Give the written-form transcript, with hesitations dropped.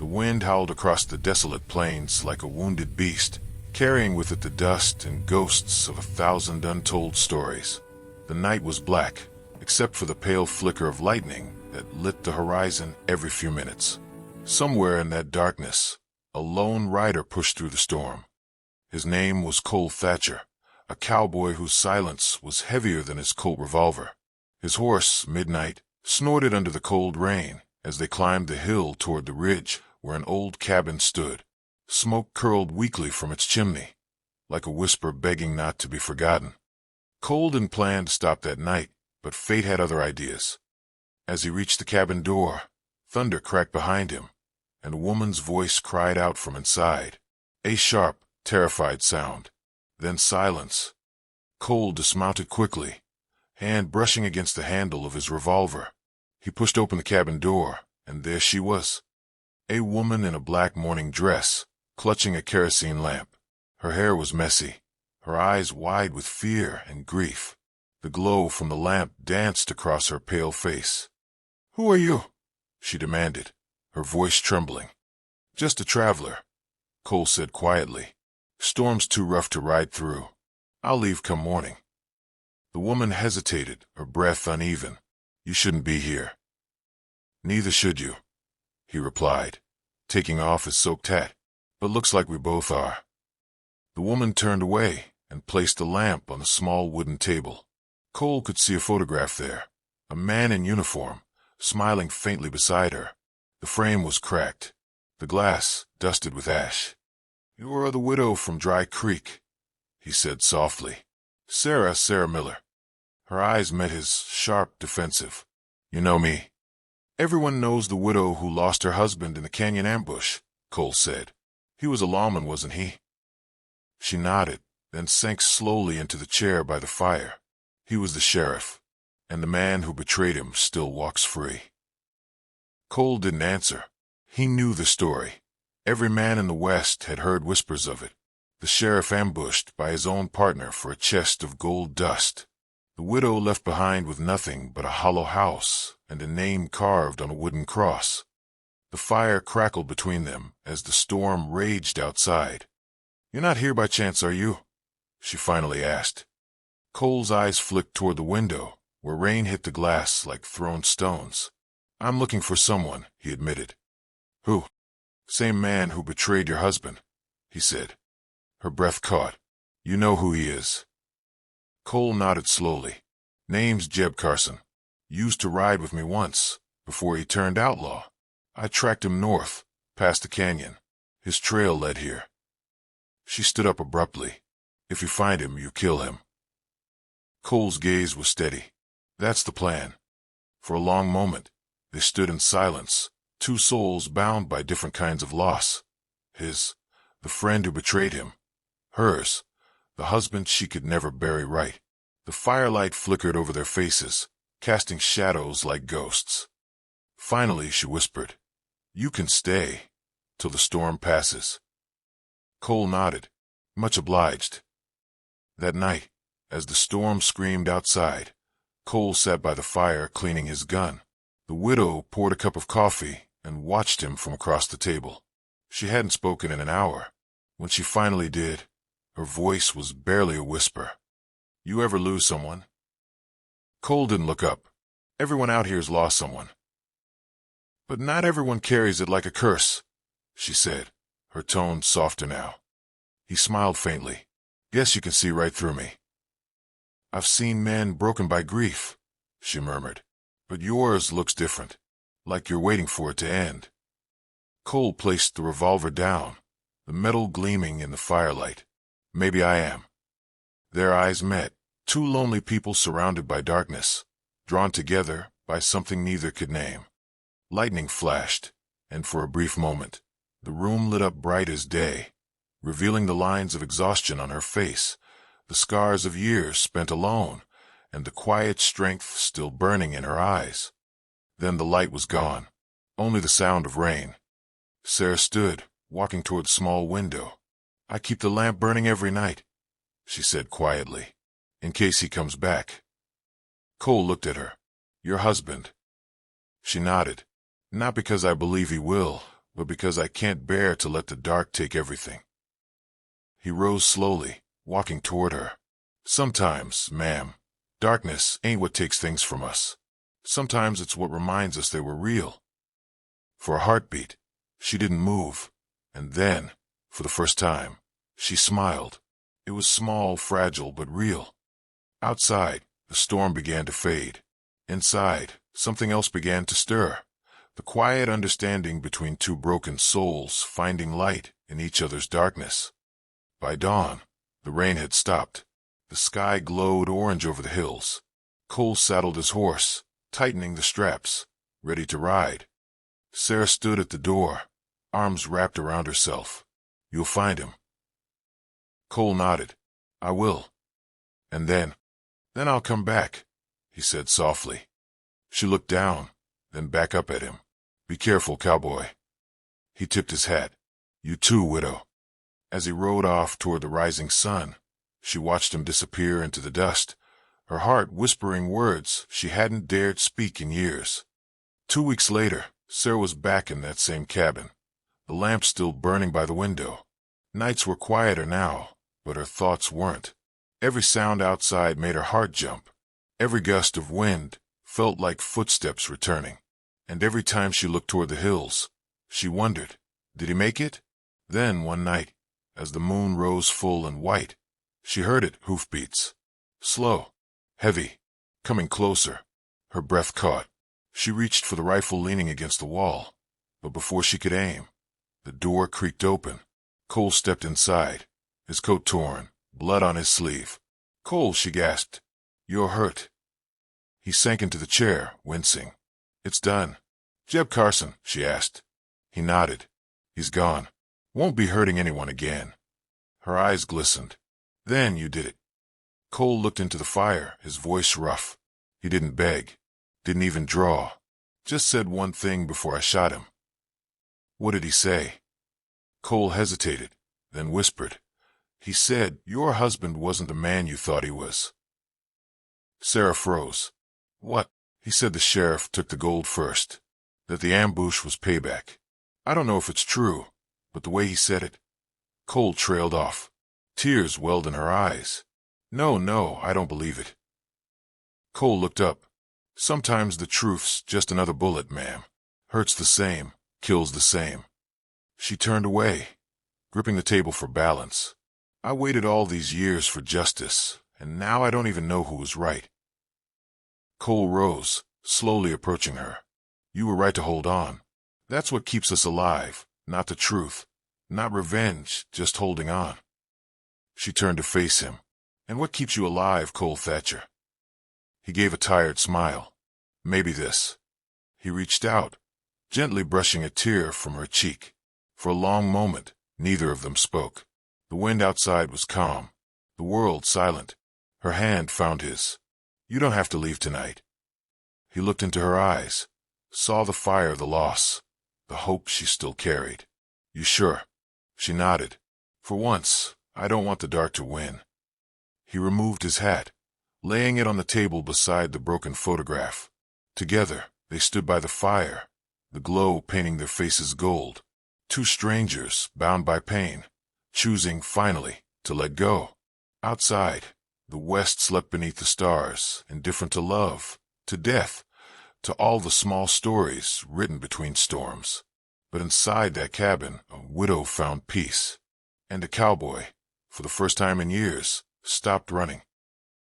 The wind howled across the desolate plains like a wounded beast, carrying with it the dust and ghosts of 1,000 untold stories. The night was black, except for the pale flicker of lightning that lit the horizon every few minutes. Somewhere in that darkness, a lone rider pushed through the storm. His name was Cole Thatcher, a cowboy whose silence was heavier than his Colt revolver. His horse, Midnight, snorted under the cold rain as they climbed the hill toward the ridge where an old cabin stood. Smoke curled weakly from its chimney, like a whisper begging not to be forgotten. Cole didn't plan to stop that night, but fate had other ideas. As he reached the cabin door, thunder cracked behind him, and a woman's voice cried out from inside. A sharp, terrified sound. Then silence. Cole dismounted quickly, hand brushing against the handle of his revolver. He pushed open the cabin door, and there she was. A woman in a black morning dress, clutching a kerosene lamp. Her hair was messy, her eyes wide with fear and grief. The glow from the lamp danced across her pale face. "Who are you?" she demanded, her voice trembling. "Just a traveler," Cole said quietly. "Storm's too rough to ride through. I'll leave come morning." The woman hesitated, her breath uneven. "You shouldn't be here." "Neither should you," he replied, taking off his soaked hat. "But looks like we both are." The woman turned away and placed a lamp on a small wooden table. Cole could see a photograph there, a man in uniform, smiling faintly beside her. The frame was cracked, the glass dusted with ash. "You are the widow from Dry Creek," he said softly. Sarah Miller." Her eyes met his, sharp, defensive. "You know me." "Everyone knows the widow who lost her husband in the canyon ambush," Cole said. "He was a lawman, wasn't he?" She nodded, then sank slowly into the chair by the fire. "He was the sheriff, and the man who betrayed him still walks free." Cole didn't answer. He knew the story. Every man in the West had heard whispers of it. The sheriff ambushed by his own partner for a chest of gold dust. The widow left behind with nothing but a hollow house and a name carved on a wooden cross. The fire crackled between them as the storm raged outside. "You're not here by chance, are you?" she finally asked. Cole's eyes flicked toward the window, where rain hit the glass like thrown stones. "I'm looking for someone," he admitted. "Who?" "Same man who betrayed your husband," he said. Her breath caught. "You know who he is." Cole nodded slowly. "Name's Jeb Carson. Used to ride with me once, before he turned outlaw. I tracked him north, past the canyon. His trail led here." She stood up abruptly. "If you find him, you kill him." Cole's gaze was steady. "That's the plan." For a long moment, they stood in silence, two souls bound by different kinds of loss. His, the friend who betrayed him. Hers, the husband she could never bury right. The firelight flickered over their faces, casting shadows like ghosts. Finally, she whispered, "You can stay, till the storm passes." Cole nodded, much obliged. That night, as the storm screamed outside, Cole sat by the fire cleaning his gun. The widow poured a cup of coffee and watched him from across the table. She hadn't spoken in an hour. When she finally did, her voice was barely a whisper. "You ever lose someone?" Cole didn't look up. "Everyone out here's lost someone." "But not everyone carries it like a curse," she said, her tone softer now. He smiled faintly. "Guess you can see right through me." "I've seen men broken by grief," she murmured. "But yours looks different, like you're waiting for it to end." Cole placed the revolver down, the metal gleaming in the firelight. "Maybe I am." Their eyes met, two lonely people surrounded by darkness, drawn together by something neither could name. Lightning flashed, and for a brief moment, the room lit up bright as day, revealing the lines of exhaustion on her face, the scars of years spent alone, and the quiet strength still burning in her eyes. Then the light was gone, only the sound of rain. Sarah stood, walking toward the small window. "I keep the lamp burning every night," she said quietly, "in case he comes back." Cole looked at her. "Your husband?" She nodded. "Not because I believe he will, but because I can't bear to let the dark take everything. He rose slowly, walking toward her. Sometimes, ma'am, darkness ain't what takes things from us. Sometimes it's what reminds us they were real. For a heartbeat, she didn't move, and then, for the first time, she smiled. It was small, fragile, but real. Outside, the storm began to fade. Inside, something else began to stir. The quiet understanding between two broken souls finding light in each other's darkness. By dawn, the rain had stopped. The sky glowed orange over the hills. Cole saddled his horse, tightening the straps, ready to ride. Sarah stood at the door, arms wrapped around herself. "You'll find him." Cole nodded. "I will. And then I'll come back," he said softly. She looked down, then back up at him. "Be careful, cowboy." He tipped his hat. "You too, widow." As he rode off toward the rising sun, she watched him disappear into the dust, her heart whispering words she hadn't dared speak in years. 2 weeks later, Sarah was back in that same cabin, the lamp still burning by the window. Nights were quieter now, but her thoughts weren't. Every sound outside made her heart jump. Every gust of wind felt like footsteps returning. And every time she looked toward the hills, she wondered, did he make it? Then, one night, as the moon rose full and white, she heard it, hoofbeats. Slow, heavy, coming closer. Her breath caught. She reached for the rifle leaning against the wall, but before she could aim, the door creaked open. Cole stepped inside, his coat torn, blood on his sleeve. "Cole," she gasped, "you're hurt." He sank into the chair, wincing. "It's done." "Jeb Carson?" she asked. He nodded. "He's gone. Won't be hurting anyone again." Her eyes glistened. "Then you did it." Cole looked into the fire, his voice rough. He didn't beg, didn't even draw. Just said one thing before I shot him. "What did he say?" Cole hesitated, then whispered. "He said your husband wasn't the man you thought he was." Sarah froze. "What?" He said the sheriff took the gold first, that the ambush was payback. "I don't know if it's true, but the way he said it." Cole trailed off. Tears welled in her eyes. No, I don't believe it." Cole looked up. "Sometimes the truth's just another bullet, ma'am. Hurts the same, kills the same." She turned away, gripping the table for balance. "I waited all these years for justice, and now I don't even know who was right." Cole rose, slowly approaching her. "You were right to hold on. That's what keeps us alive, not the truth, not revenge, just holding on." She turned to face him. "And what keeps you alive, Cole Thatcher?" He gave a tired smile. "Maybe this." He reached out, gently brushing a tear from her cheek. For a long moment, neither of them spoke. The wind outside was calm, the world silent. Her hand found his. "You don't have to leave tonight." He looked into her eyes, saw the fire, the loss, the hope she still carried. "You sure?" She nodded. "For once, I don't want the dark to win." He removed his hat, laying it on the table beside the broken photograph. Together, they stood by the fire, the glow painting their faces gold. Two strangers, bound by pain, choosing, finally, to let go. Outside, the west slept beneath the stars, indifferent to love, to death, to all the small stories written between storms. But inside that cabin, a widow found peace. And a cowboy, for the first time in years, stopped running.